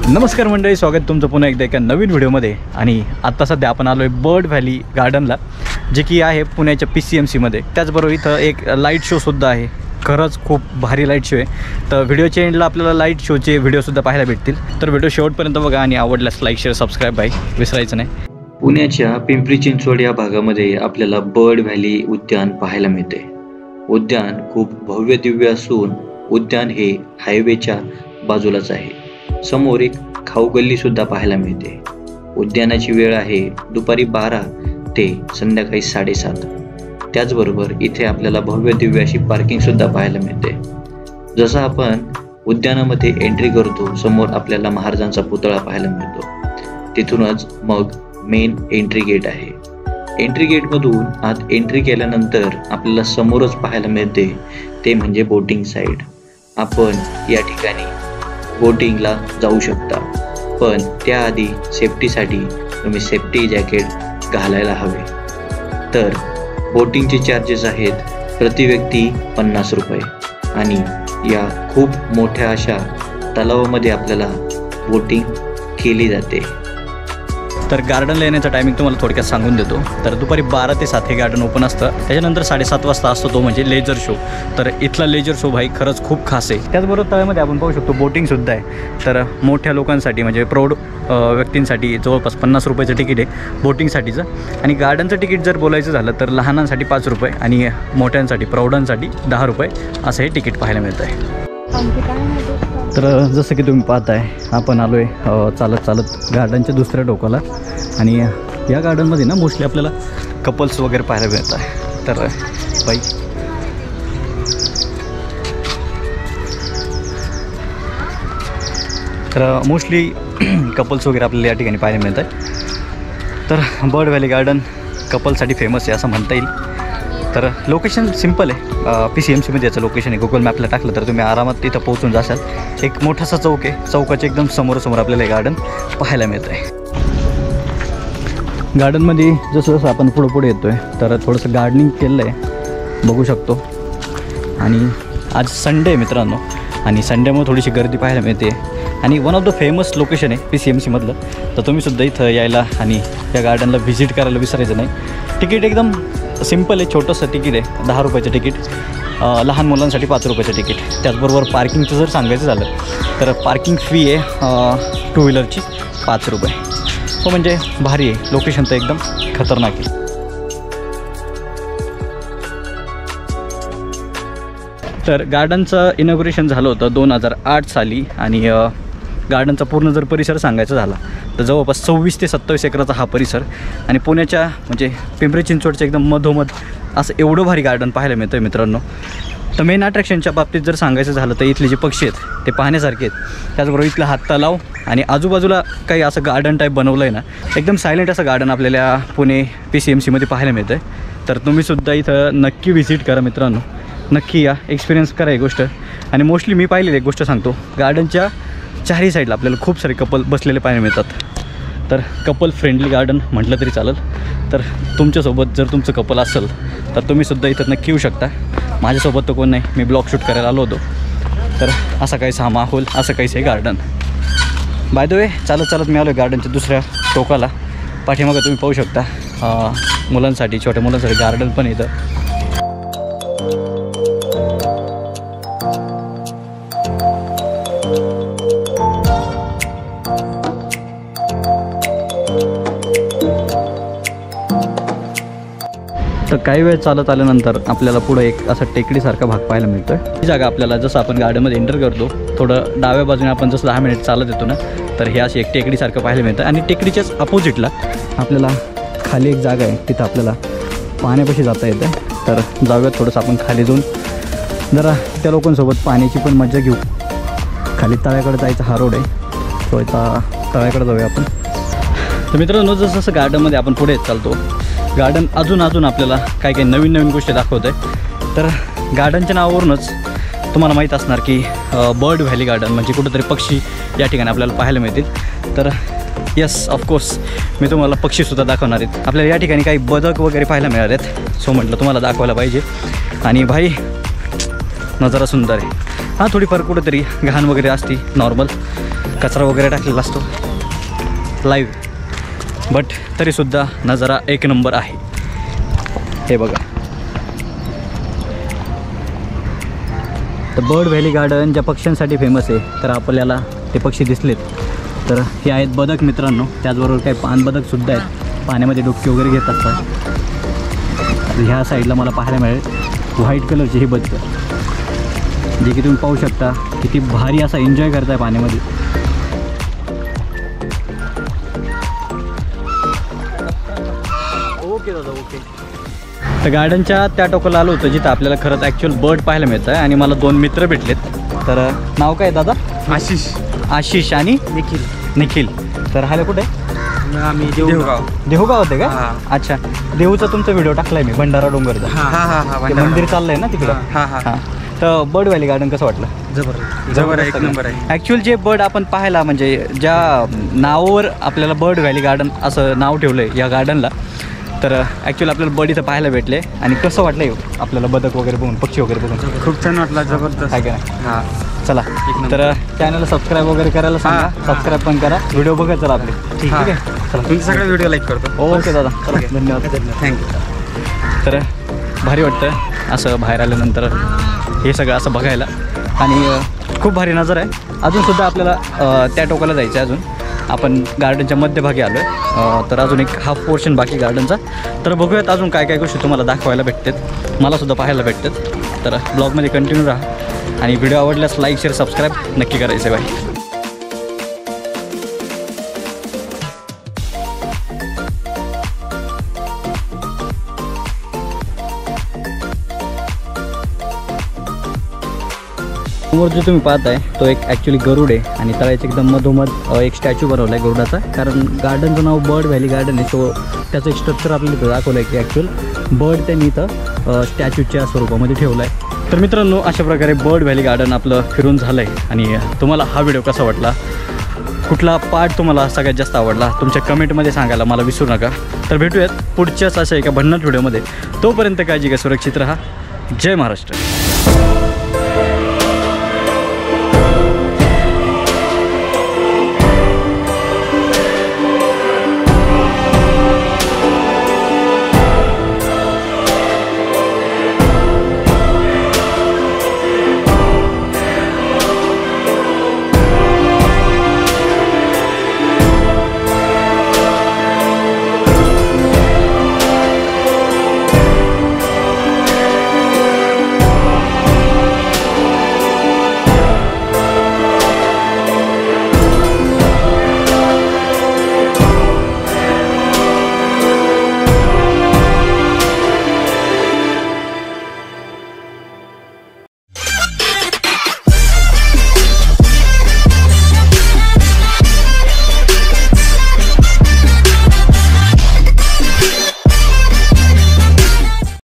नमस्कार मंडळी, स्वागत तुमचं पुन्हा एकदा एका नवीन व्हिडिओमध्ये। आणि आता सध्या आपण आलो आहे बर्ड व्हॅली गार्डनला, जे की आहे पुण्याच्या PCMCमध्ये। त्याचबरोबर इथं एक लाईट शोसुद्धा आहे, खरंच खूप भारी लाईट शो आहे। तर व्हिडिओच्या एंडला आपल्याला लाईट शोचे व्हिडिओसुद्धा पाहायला भेटतील, तर व्हिडिओ शेवटपर्यंत बघा आणि आवडल्यास लाईक शेअर सबस्क्राईब बाय विसरायचं नाही। पुण्याच्या पिंपरी चिंचवड या भागामध्ये आपल्याला बर्ड व्हॅली उद्यान पाहायला मिळते। उद्यान खूप भव्य दिव्य असून उद्यान हे हायवेच्या बाजूलाच आहे। समोर एक खाऊ गल्ली सुद्धा पाहायला मिळते। उद्यानाची वेळ आहे दुपारी 12 ते संध्याकाळी 7:30। त्याचबरोबर इथे आपल्याला भव्य दिव्य अशी पार्किंग सुद्धा पाहायला मिळते। जसं आपण उद्यानामध्ये एंट्री करतो, समोर आपल्याला महाराजांचा पुतळा पाहायला मिळतो। तिथूनच मग मेन एंट्री गेट आहे। एंट्री गेटमधून आत एंट्री केल्यानंतर आपल्याला समोरच पाहायला मिळते ते म्हणजे बोटिंग साईड। आपण या ठिकाणी बोटिंगला जाऊ शकता, पण त्याआधी सेफ्टीसाठी तुम्ही सेफ्टी जॅकेट घालायला हवे। तर बोटिंगचे चार्जेस आहेत प्रति व्यक्ती 50 रुपये आणि या खूप मोठ्या अशा तलावामध्ये आपल्याला बोटिंग केली जाते। तर गार्डनला येण्याचा टायमिंग तुम्हाला थोडक्यात सांगून देतो। तर दुपारी 12 ते 7 हे गार्डन ओपन असतं, त्याच्यानंतर 7:30 वाजता असतो तो म्हणजे लेजर शो। तर इथला लेजर शो भाई खरंच खूप खास आहे। त्याचबरोबर तळ्यामध्ये आपण पाहू शकतो बोटिंगसुद्धा आहे। तर मोठ्या लोकांसाठी म्हणजे प्रौढ व्यक्तींसाठी जवळपास 50 रुपयाचं तिकीट आहे बोटिंगसाठीचं। आणि गार्डनचं तिकीट जर बोलायचं झालं तर लहानांसाठी 5 रुपये आणि मोठ्यांसाठी प्रौढांसाठी 10 रुपये असं हे तिकीट पाहायला मिळतं आहे। तर जसं की तुम्ही पाहताय, आपण आलो आहे चालत चालत गार्डनच्या दुसऱ्या टोकाला। आणि या गार्डनमध्ये ना मोस्टली आपल्याला कपल्स वगैरे पाहायला मिळत आहे। तर बाई तर मोस्टली कपल्स वगैरे आपल्याला या ठिकाणी पाहायला मिळत आहे। तर बर्ड व्हॅली गार्डन कपलसाठी फेमस आहे असं म्हणता येईल। तर लोकेशन सिम्पल आहे, PCMCमध्ये याचं लोकेशन आहे। गुगल मॅपला टाकलं तर तुम्ही आरामात तिथं पोहोचून जाशाल। एक मोठासा चौक आहे, चौकाच्या एकदम समोरासमोर आपल्याला हे गार्डन पाहायला मिळतं आहे। गार्डनमध्ये जसं जसं आपण पुढे येतो आहे तर थोडंसं गार्डनिंग केलं आहे बघू शकतो। आणि आज संडे आहे मित्रांनो, आणि संडेमुळे थोडीशी गर्दी पाहायला मिळते। आणि one of the famous location आहे PCMCमधलं, तर तुम्हीसुद्धा इथं यायला आणि या गार्डनला व्हिजिट करायला विसरायचं नाही। तिकीट एकदम सिम्पल आहे, छोटंसं तिकीट आहे, 10 रुपयाचं तिकीट, लहान मुलांसाठी 5 रुपयाचं तिकीट। त्याचबरोबर पार्किंगचं जर सांगायचं झालं तर पार्किंग फी आहे 2 व्हीलरची 5 रुपये। सो म्हणजे भारी आहे, लोकेशन तर एकदम खतरनाक आहे। तर गार्डनचं इनॉग्रेशन झालं होतं 2008 साली। आणि गार्डनचा पूर्ण जर परिसर सांगायचा झाला तर जवळपास 26 ते 27 एकराचा हा परिसर। आणि पुण्याच्या म्हणजे पिंपरी चिंचवडच्या एकदम मधोमध असं एवढं भारी गार्डन पाहायला मिळतं आहे मित्रांनो। तर मेन अट्रॅक्शनच्या बाबतीत जर सांगायचं झालं तर इथले जे पक्षी आहेत ते पाहण्यासारखे आहेत। त्याचबरोबर इथला हा तलाव आणि आजूबाजूला काही असं गार्डन टाईप बनवलं आहे ना, एकदम सायलेंट असं गार्डन आपल्याला पुणे PCMCमध्ये पाहायला मिळतं आहे। तर तुम्हीसुद्धा इथं नक्की व्हिजिट करा मित्रांनो, नक्की या, एक्सपिरियन्स करा ही गोष्ट। आणि मोस्टली मी पाहिलेली एक गोष्ट सांगतो, गार्डनच्या चारही साईडला आपल्याला खूप सारे कपल बसलेले पाहायला मिळतात। तर कपल फ्रेंडली गार्डन म्हटलं तरी चालेल। तर तुमच्यासोबत जर तुमचं कपल असेल तर तुम्हीसुद्धा इथं नक्की येऊ शकता। माझ्यासोबत तर कोण नाही, मी ब्लॉग शूट करायला आलो होतो। तर असा काहीसा हा माहोल, असं काहीसं हे गार्डन। बाय द वे चालत चालत मी आलो आहे गार्डनच्या दुसऱ्या टोकाला। पाठीमागं तुम्ही पाहू शकता मुलांसाठी, छोट्या मुलांसाठी गार्डन पण इथं। तर काही वेळ चालत आल्यानंतर आपल्याला पुढं एक असा टेकडीसारखा भाग पाहायला मिळतो आहे। ही जागा आपल्याला जसं आपण गार्डनमध्ये एंटर करतो थोडं डाव्या बाजूने आपण जसं 10 मिनिट चालत येतो ना, तर हे अशी एक टेकडीसारखं पाहायला मिळतं। आणि टेकडीच्याच अपोजिटला आपल्याला खाली एक जागा आहे, तिथं आपल्याला पाण्यापाशी जाता येतं। तर जाऊयात थोडंसं आपण खाली जाऊन जरा त्या लोकांसोबत पाण्याची पण मजा घेऊ। खाली तळ्याकडे जायचा हा रोड आहे, तो आता तळ्याकडे जाऊया आपण। तर मित्रांनो, जसं जसं गार्डनमध्ये आपण पुढे चालतो, गार्डन अजून आपल्याला काही नवीन गोष्टी दाखवत आहे। तर गार्डनच्या नावावरूनच तुम्हाला माहीत असणार की बर्ड व्हॅली गार्डन म्हणजे कुठंतरी पक्षी या ठिकाणी आपल्याला पाहायला मिळतील। तर येस, ऑफकोर्स मी तुम्हाला पक्षीसुद्धा दाखवणार आहेत। आपल्याला या ठिकाणी काही बदक वगैरे पाहायला मिळाले आहेत, सो म्हटलं तुम्हाला दाखवायला पाहिजे। आणि भाई नजारा सुंदर आहे. हां थोडीफार कुठेतरी घाण वगैरे असते, नॉर्मल कचरा वगैरे टाकलेला असतो लाईव्ह, बट तरीसुद्धा नजारा एक नंबर आहे. हे बघा, तर बर्ड व्हॅली गार्डन ज्या पक्ष्यांसाठी फेमस आहे, तर आपल्याला ते पक्षी दिसलेत. तर हे आहेत बदक मित्रांनो, त्याचबरोबर काही पान बदकसुद्धा आहेत, पाण्यामध्ये डुबकी वगैरे घेत असतात. ह्या साईडला मला पाहायला मिळेल व्हाईट कलरची ही बदक, जे की तुम्ही पाहू शकता किती भारी असा एन्जॉय करताय पाण्यामध्ये. ओके दादा, ओके. तर गार्डनच्या त्या टोकाला आलो होतं जिथं आपल्याला खरंच ॲक्च्युअल बर्ड पाहायला मिळतं आहे. आणि मला 2 मित्र भेटलेत. तर नाव काय दादा? आशिष आणि निखिल. तर हाले कुठे? आम्ही देहूगाव होते का? अच्छा, देहूचा तुमचा व्हिडिओ टाकलाय मी, भंडारा डोंगरचा. ते मंदिर चाललंय ना तिकडं. हां. तर बर्ड व्हॅली गार्डन कसं वाटलं? जबर एक नंबर आहे. ॲक्च्युअल जे बर्ड आपण पाहायला, म्हणजे ज्या नावावर आपल्याला बर्ड व्हॅली गार्डन असं नाव ठेवलं आहे या गार्डनला, तर ॲक्च्युअली आपल्याला बर्ड इथं पाहायला भेटले. आणि कसं वाटलं आपल्याला बदक वगैरे बघून, पक्षी वगैरे बघून? खूप छान वाटलं, जबरदस्त. काय करा, चला. तर चॅनलला सबस्क्राईब वगैरे करायला सांगा, सबस्क्राईब पण करा, व्हिडिओ बघत चला आपले. ठीक आहे, चला. तुमचे सगळे व्हिडिओ लाईक करतो. ओके दादा, चला, धन्यवाद. थँक्यू. तर भारी वाटतं असं बाहेर आल्यानंतर हे सगळं असं बघायला. आणि खूप भारी नजर आहे. अजूनसुद्धा आपल्याला त्या टोकाला जायचं आहे. अजून आपण गार्डनच्या मध्यभागी आलो आहे, तर अजून एक हाफ पोर्शन बाकी गार्डनचा. तर बघूयात अजून काय काय गोष्टी तुम्हाला दाखवायला भेटतात, मलासुद्धा पाहायला भेटतात. तर ब्लॉगमध्ये कंटिन्यू राहा आणि व्हिडिओ आवडल्यास लाईक, शेअर, सबस्क्राईब नक्की करायचं आहे बाई. समोर जो तुम्ही पाहताय तो एक ॲक्च्युली गरुड आहे. आणि तळ्याच्या एकदम मधोमध एक स्टॅच्यू बनवला आहे गरुडाचा. कारण गार्डनचं नाव बर्ड व्हॅली गार्डन आहे, तो त्याचं एक स्ट्रक्चर आपल्याला इथं दाखवलं आहे की ॲक्च्युअल बर्ड त्यांनी इथं स्टॅच्यूच्या स्वरूपामध्ये ठेवलं आहे. तर मित्रांनो, अशा प्रकारे बर्ड व्हॅली गार्डन आपलं फिरून झालं आहे. आणि तुम्हाला हा व्हिडिओ कसा वाटला, कुठला पार्ट तुम्हाला सगळ्यात जास्त आवडला, तुमच्या कमेंटमध्ये सांगायला मला विसरू नका. तर भेटूयात पुढच्याच अशा एका भन्नाट व्हिडिओमध्ये. तोपर्यंत काळजी घ्या, सुरक्षित राहा. जय महाराष्ट्र.